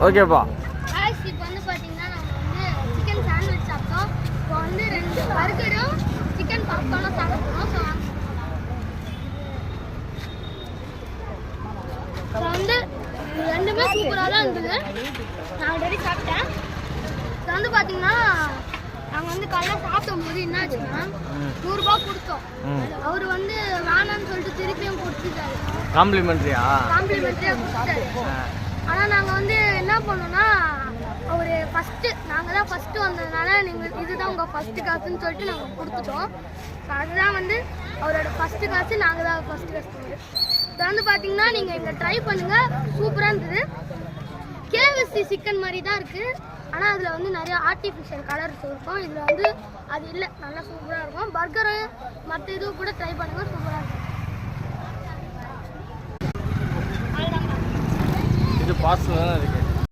ஓகேப்பா. இப்போ வந்து பார்த்தீங்கன்னா நம்ம வந்து சிக்கன் சாண்ட்விச் சாப்பிட்டோம். இப்போ வந்து 2 பர்கரும் சிக்கன் பாப்கார்னும் சாப்பிட்றோம். ஸோ வந்து ரெண்டுமே சூப்பராக தான் இருந்தது. நான் ஆல்ரெடி சாப்பிட்டேன். இப்போ வந்து பார்த்தீங்கன்னா நாங்கள் வந்து காலைல சாப்பிடும்போது என்ன ஆச்சுன்னா 100 ரூபா கொடுத்தோம். அவர் வந்து வேணான்னு சொல்லிட்டு திருப்பியும் கொடுத்துட்டாரு. காம்ப்ளிமெண்ட்ரியா கொடுத்தாரு. ஆனால் நாங்கள் வந்து என்ன பண்ணோம்னா அவர் நாங்கள் தான் ஃபஸ்ட்டு வந்ததுனால நீங்கள் இதுதான் உங்கள் ஃபஸ்ட்டு காசுன்னு சொல்லிட்டு நாங்கள் கொடுத்துட்டோம். ஸோ அதுதான் வந்து அவரோட ஃபஸ்ட்டு காசு, நாங்கள் தான் ஃபஸ்ட்டு கஸ்டமர். இப்போ வந்து பார்த்தீங்கன்னா நீங்கள் இங்கே ட்ரை பண்ணுங்கள், சூப்பராக இருந்தது. கேஎஃப்சி சிக்கன் மாதிரி தான் இருக்குது, ஆனால் அதில் வந்து நிறைய ஆர்டிஃபிஷியல் கலர்ஸ் இருக்கும். இதில் வந்து அது இல்லை, நல்லா சூப்பராக இருக்கும். பர்கரு மற்ற இதுவும் கூட ட்ரை பண்ணுங்கள், சூப்பராக இருக்கும். இது பார்சல் தானே இருக்குது.